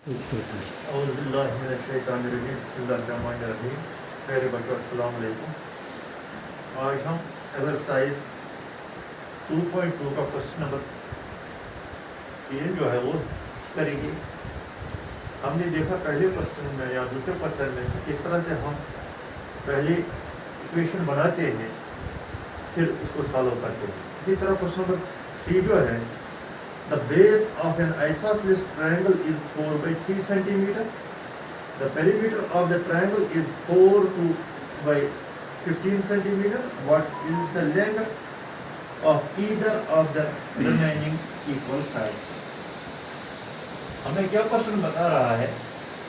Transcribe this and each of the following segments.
औज़ुबिल्लाहिमिनश्शैतानिर्रजीम। प्यारे बच्चों, अस्सलाम वालेकुम। आज हम एक्सरसाइज 2.2 का क्वेश्चन नंबर 3 जो है वो करेंगे। हमने देखा पहले क्वेश्चन में या दूसरे क्वेश्चन में किस तरह से हम पहले इक्वेशन बनाते हैं फिर उसको सॉल्व करते हैं। इसी तरह क्वेश्चन नंबर 3 जो है, the base of an isosceles triangle is 4 by 3 centimeter. The perimeter of the triangle is 4 by 15 centimeter. What is the length of either of the remaining equal sides? हमें क्या question बता रहा है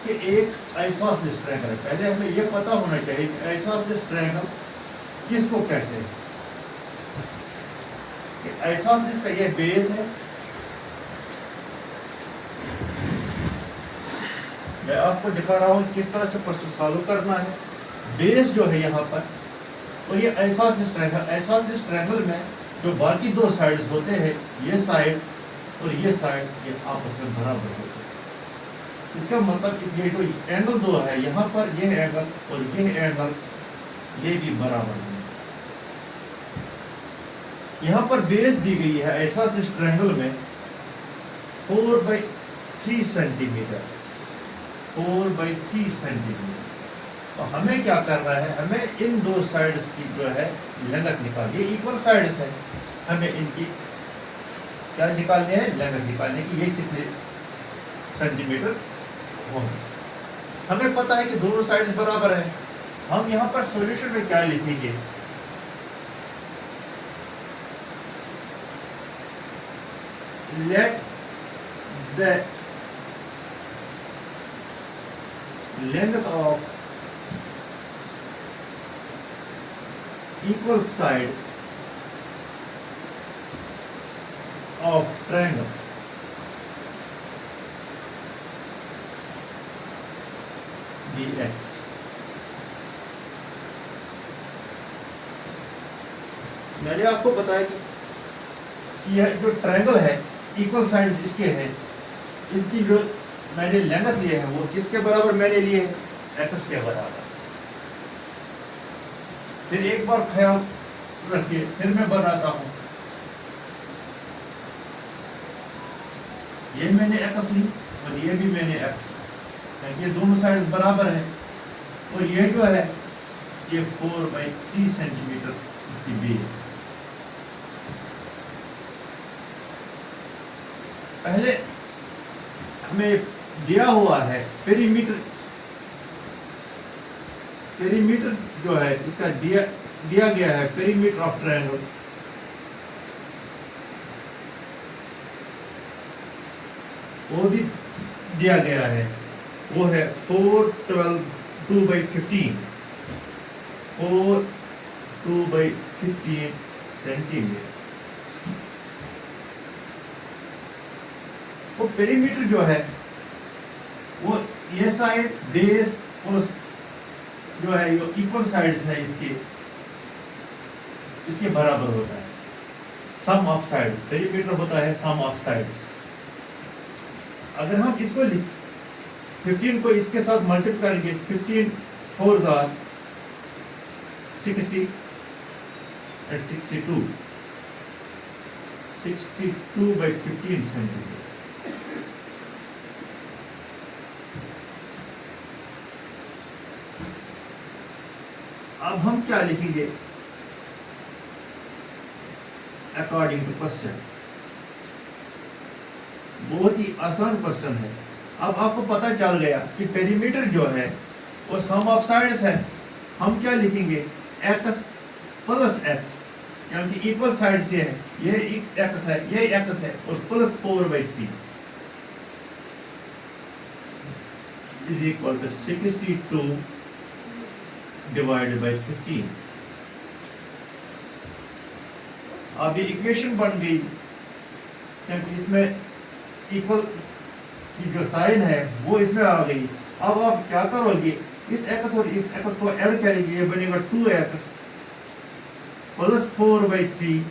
कि एक isosceles triangle है। पहले हमें यह पता होना चाहिए कि आइसोसेलेस ट्रायंगल किसको कहते हैं। आइसोसेलेस का यह बेस है। मैं आपको दिखा रहा हूँ किस तरह से क्वेश्चन सॉल्व करना है। बेस जो है यहाँ पर, और ये आइसोसेलेस ट्रायंगल, आइसोसेलेस ट्रायंगल में जो बाकी दो साइड्स होते हैं, ये साइड और ये साइड, ये आपस में बराबर होते हैं। इसका मतलब ये जो एंगल दो है यहाँ पर, ये एंगल और ये एंगल, ये भी बराबर है। यहाँ पर बेस दी गई है आइसोसेलेस ट्रायंगल में 4 by 3 सेंटीमीटर, 4 by 3 सेंटीमीटर। तो हमें क्या करना है, हमें इन दो साइड्स की जो है लेंथ निकालनी है। इक्वल साइड्स है, हमें इनकी क्या निकालनी है, लेंथ निकालने की। ये कितने सेंटीमीटर होंगे। हमें पता है कि दोनों साइड्स बराबर है। हम यहाँ पर सॉल्यूशन में क्या लिखेंगे, let the length of equal sides of triangle dx। मैंने आपको बताया कि यह जो ट्रायंगल है, इक्वल साइड्स इसके हैं, इनकी जो मैंने लेंथ लिए हैं वो किसके बराबर मैंने लिए हैं, एक्स के बराबर। फिर एक बार ख्याल रखिए, फिर मैं बताता हूं। ये मैंने एक्स ली और ये भी मैंने एक्स, ये दोनों साइड्स बराबर है। और ये जो है ये 4 by 3 सेंटीमीटर इसकी बेस। पहले हमें दिया हुआ है पेरीमीटर, पेरीमीटर जो है इसका दिया गया है पेरीमीटर ऑफ ट्रायंगल, वो भी दिया गया है, वो है 4 12 2 by 15, 4 2 by 15 सेंटीमीटर। वो पेरीमीटर जो है वो ये साइड बेस और जो है ये इक्वल साइड्स है इसके बराबर होता है। सम ऑफ साइड्स, पेरीमीटर होता है सम ऑफ साइड्स। अगर हम इसको 15 को इसके साथ मल्टीप्लाई करेंगे, 15 4s are 60 and 62 by 15 centimetre. अब हम क्या लिखेंगे अकॉर्डिंग टू क्वेश्चन। बहुत ही आसान क्वेश्चन है। अब आपको पता चल गया कि पेरीमीटर जो है वो सम ऑफ साइड्स है। हम क्या लिखेंगे, एक्स प्लस एक्स, यानी कि इक्वल साइड्स ये है, ये एक्स है, ये एक्स है, और plus 4 by 3 is equal to 62 divided by 15। अब ये इक्वेशन बन गई, क्योंकि इसमें इक्वल की जो साइन है वो इसमें आ गई। अब आप क्या करोगे, इस एक्स और इस एक्स को ऐड करेंगे, ये बनेगा 2x plus 4 by 3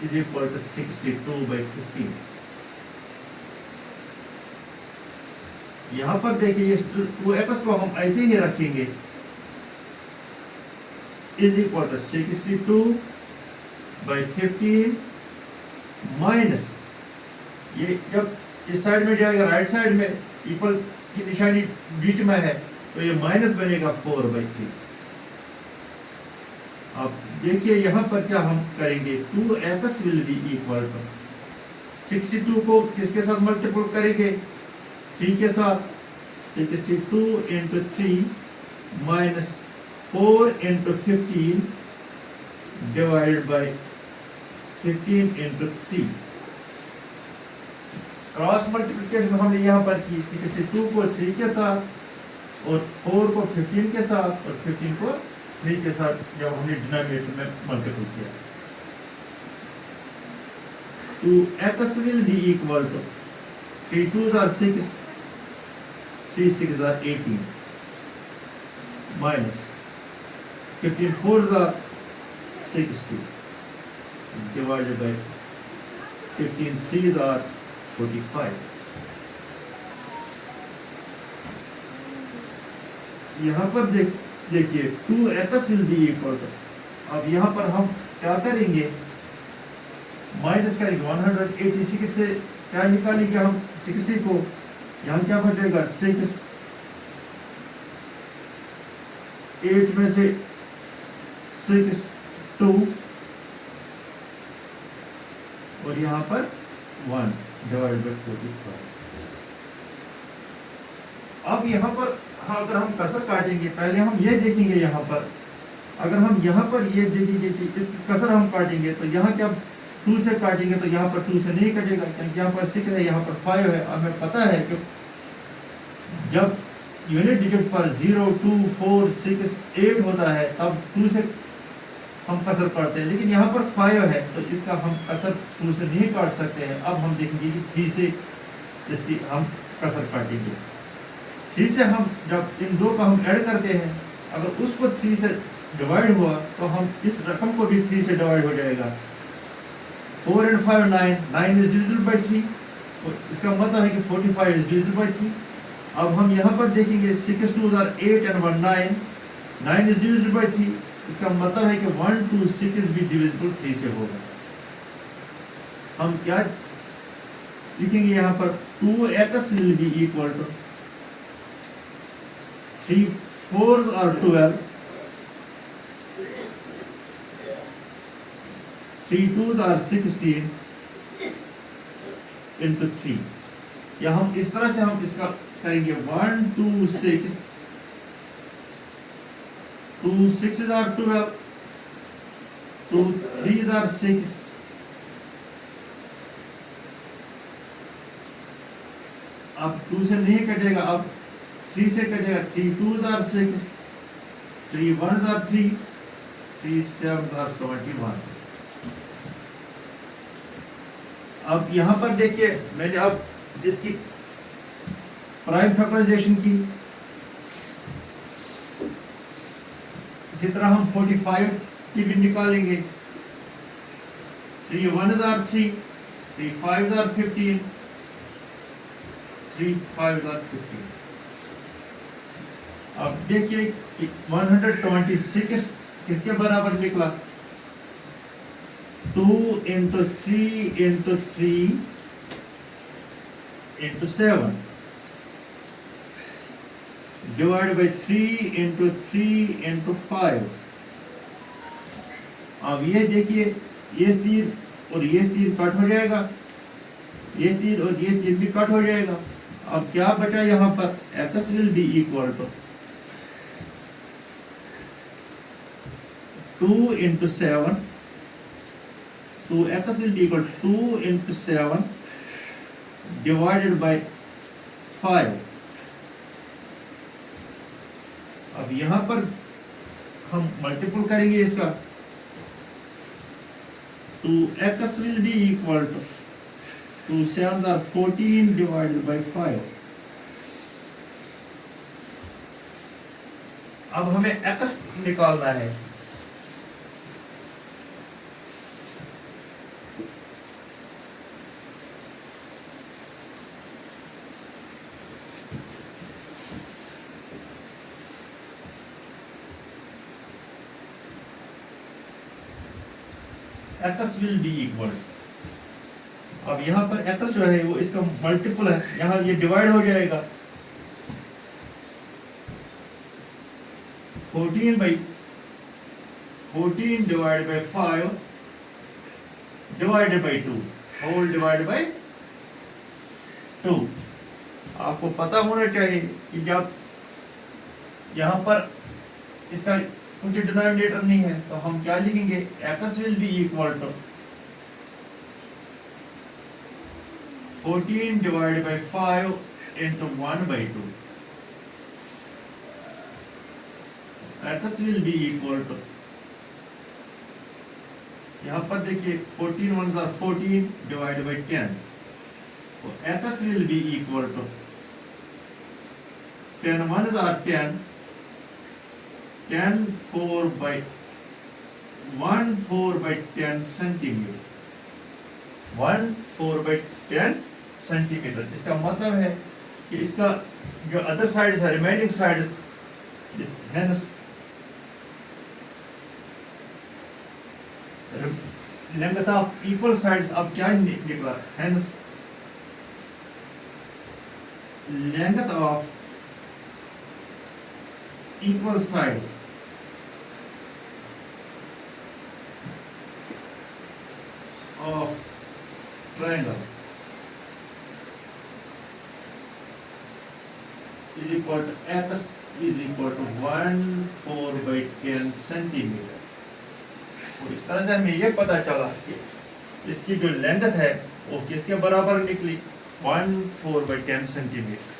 is equal to 62 by 15। यहाँ पर देखिए ये 2x को हम ऐसे ही रखेंगे, इज इक्वल टू 62/15 माइनस, ये जब इस साइड में जाएगा राइट साइड में इक्वल की निशानी बीच में है तो ये माइनस बनेगा 4/3। अब देखिए यहाँ पर क्या हम करेंगे, 2x will be equal to 62 को किसके साथ मल्टीपल करेंगे, 3 के साथ, 62 into 3 minus 4 into 15 divided by 15 into 3। Cross multiplication हमने यहाँ पर की, 62 को 3 के साथ और 4 को 15 के साथ और 15 को 3 के साथ जब हमने डिनोमिनेटर में मल्टीपल किया, तो x will be equal to 3 2s are 6, 3 6s are 18 minus 15 4s are 60 divided by 15 3s are 45। यहाँ पर देखिए 2x will be equal to, अब यहाँ पर हम क्या करेंगे, माइनस करेंगे 186 से क्या निकालेंगे हम 60 को, यहाँ क्या बचेगा 6, 8 में से 6 2 और यहाँ पर 1 डिवाइड बाई 45। अब यहाँ पर अगर हम कसर काटेंगे, पहले हम ये देखेंगे यहाँ पर, अगर हम यहाँ पर ये देखेंगे कि इस कसर हम काटेंगे तो यहाँ क्या 2 से काटेंगे तो यहाँ पर 2 से नहीं कटेगा, क्योंकि यहाँ पर 6 है, यहाँ पर 5 है। और हमें पता है कि जब यूनिट डिजिट पर 0 2 4 6 8 होता है तब 2 से हम कसर काटते हैं, लेकिन यहाँ पर 5 है तो इसका हम कसर 2 से नहीं काट सकते हैं। अब हम देखेंगे कि 3 से इसकी हम कसर काटेंगे। 3 से हम जब इन दो का हम ऐड करते हैं, अगर उसको 3 से डिवाइड हुआ तो हम इस रकम को भी 3 से डिवाइड हो जाएगा। 4 and 5 9, 9 is divisible by 3, तो इसका मतलब है कि 45 is divisible by 3। अब हम यहाँ पर देखेंगे 6 2s are 8 and 1 9, 9 is divisible by 3, इसका मतलब है कि 1 2 6 is भी divisible 3 से होगा। हम क्या लिखेंगे यहाँ पर, 2x will be equal to 3 4s are 12, 3 2s are 16 into 3। या हम इस तरह से हम इसका करेंगे 1 2 6, 2 6s are 12, 2 3s are 6, अब 2 से नहीं कटेगा, अब 3 से कटेगा, 3 2s are 6, 3 1s are 3, 3 7s are 21। अब यहाँ पर देखिए मैंने अब इसकी प्राइम फैक्टराइजेशन की, इसी तरह हम 45 की भी निकालेंगे। 3 1s are 3, 3 5s are 15, 3 5s are 15। अब देखिए कि 126 किसके बराबर निकला, 2 into 3 into 3 into 7 divided by 3 into 3 into 5। अब ये देखिए ये 3 और ये 3 कट हो जाएगा, ये 3 और ये 3 भी कट हो जाएगा। अब क्या बचा यहाँ पर, x will be equal to 2 into 7, तो x will be equal to 2 into 7 divided by 5। अब यहाँ पर हम मल्टीपल करेंगे इसका, तो x will be equal to 2 7s are 14 divided by 5। अब हमें x निकालना है। एक्स विल बी इक्वल, अब यहाँ पर एक्स जो है वो इसका मल्टीपल है, यहाँ ये डिवाइड हो जाएगा 14 divide by 5 divided by 2 whole divide by 2। आपको पता होना चाहिए कि जब यहाँ पर इसका कुछ डिनोमिनेटर नहीं है तो हम क्या लिखेंगे, x will be equal to 14 divide by 5 into 1/2। X will be equal to, यहाँ पर देखिए 14 1s are 14 डिवाइड बाई 10, तो x will be equal to 10 1s are 10, 10 4 by 1 4 by 10 centimetre, 1 4 by 10 centimetre. इसका मतलब है कि इसका जो अदर साइड है, रिमेनिंग साइड इस hence length of equal sides, अब क्या निकला, hence length of equal sides of triangle is equal to x is equal to 1 4 by 10 centimetre. और इस तरह से हमें ये पता चला कि इसकी जो लेंथ है वो किसके बराबर निकली, 1 4 by 10 सेंटीमीटर।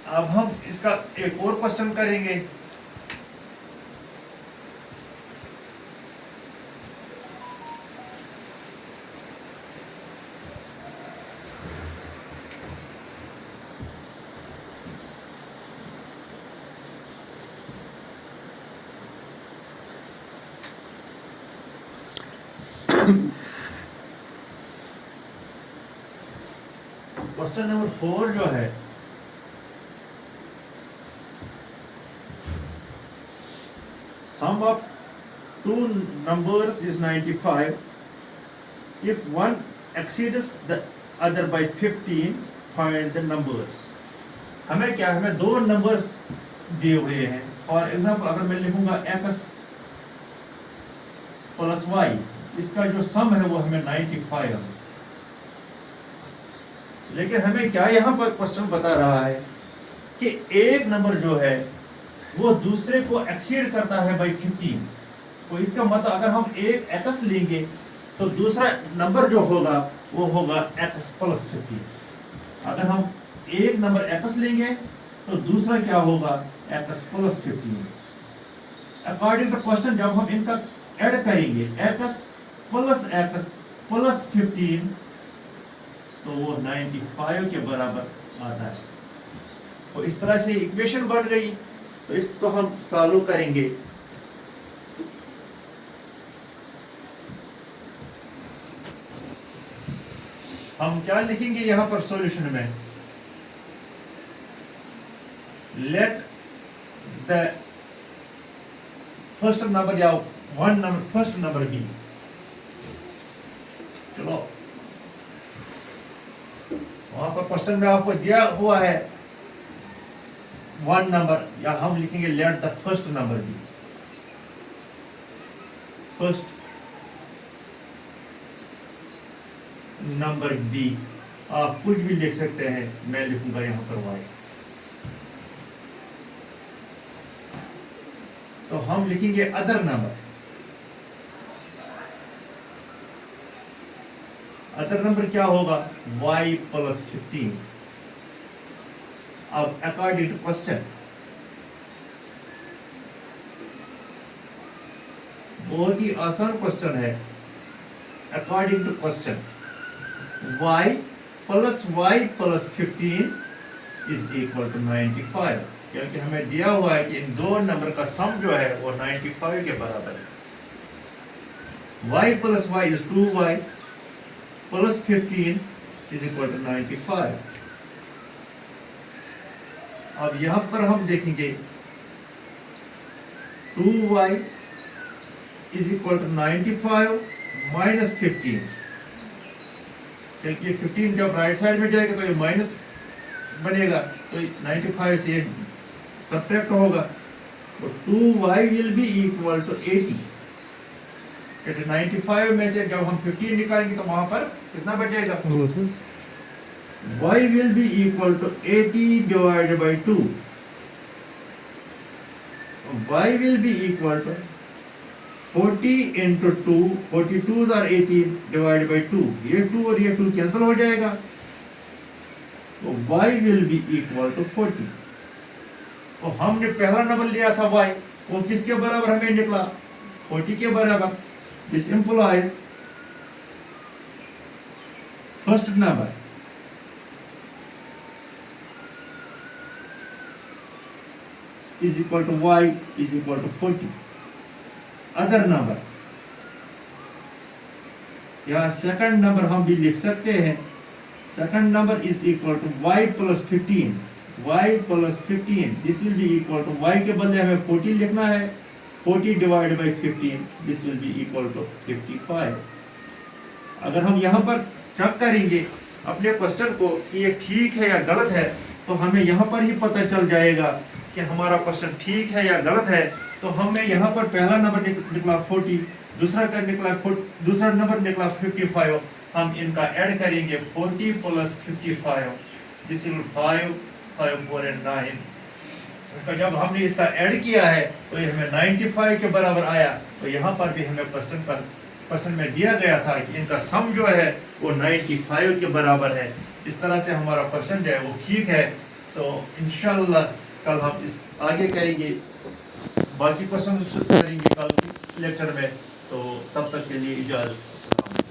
अब हम इसका एक और क्वेश्चन करेंगे। क्वेश्चन नंबर 4 जो है, sum of two numbers is 95. If one exceeds the other by 15, find the numbers. हमें क्या, हमें दो नंबर्स दिए हुए हैं। फॉर एग्जाम्पल अगर मैं लिखूंगा x प्लस y, इसका जो सम है वो हमें 95 है। लेकिन हमें क्या यहाँ पर क्वेश्चन बता रहा है कि एक नंबर जो है वो दूसरे को एक्सीड करता है बाई 15। तो इसका मतलब अगर हम एक एक्स लेंगे तो दूसरा नंबर जो होगा वो होगा एक्स प्लस 15। अगर हम एक नंबर एक्स लेंगे तो दूसरा क्या होगा, x plus 15। According to question जब हम इनका ऐड करेंगे एक्स प्लस 15 तो वो 95 के बराबर आता है। तो इस तरह से इक्वेशन बन गई। तो इसको हम सॉल्व करेंगे। हम क्या लिखेंगे यहां पर सॉल्यूशन में, लेट द फर्स्ट नंबर या one number first number be. चलो वहां पर क्वेश्चन में आपको दिया हुआ है वन नंबर, या हम लिखेंगे let the first number be. First number be, आप कुछ भी लिख सकते हैं, मैं लिखूंगा यहां पर वाई। तो हम लिखेंगे अदर नंबर। अदर नंबर क्या होगा, y प्लस 15। अब अकॉर्डिंग टू क्वेश्चन, बहुत ही आसान क्वेश्चन है। According to question y plus 15 is equal to 95, क्योंकि हमें दिया हुआ है कि इन दो नंबर का सम जो है वो 95 के बराबर है। y plus y is 2y plus 15 is equal to 95। अब यहां पर हम देखेंगे 2y is equal to 95 minus 15। क्योंकि 15 जब राइट साइड में जाएगा तो ये माइनस बनेगा, तो 95 से सब्ट्रैक्ट होगा, तो 2y will be equal to 80। 95 में से जब हम 15 निकालेंगे तो वहां पर कितना बचेगा? y will be equal to 80 divided by 2. y will be equal to 40 into 2, 42s are 18 divided by 2. ये 2 और ये 2 कैंसिल हो जाएगा, तो y will be equal to 40. तो हमने पहला नंबर लिया था y, वो किसके बराबर हमें निकला? 40 के बराबर। This implies first number is equal to y is equal to 40. Other number, यहाँ सेकंड नंबर हम भी लिख सकते हैं। Second number is equal to y plus 15, y plus 15, this will be equal to y के बदले हमें 40 लिखना है, 40 divide by 15, this will be equal to 55। अगर हम यहाँ पर चेक करेंगे अपने क्वेश्चन को कि ये ठीक है या गलत है, तो हमें यहाँ पर ही पता चल जाएगा कि हमारा क्वेश्चन ठीक है या गलत है। तो हमें यहाँ पर पहला नंबर निकला 40, दूसरा नंबर निकला 55। हम इनका ऐड करेंगे 40 प्लस 55, दिस इज 5, 5, 4 and 9। इसका जब हमने इसका ऐड किया है तो ये हमें 95 के बराबर आया। तो यहाँ पर भी हमें क्वेश्चन में दिया गया था कि इनका सम जो है वो 95 के बराबर है। इस तरह से हमारा क्वेश्चन जो है वो ठीक है। तो इंशाल्लाह कल हम इस आगे करेंगे, बाकी क्वेश्चन करेंगे कल लेक्चर में। तो तब तक के लिए इजाज़त।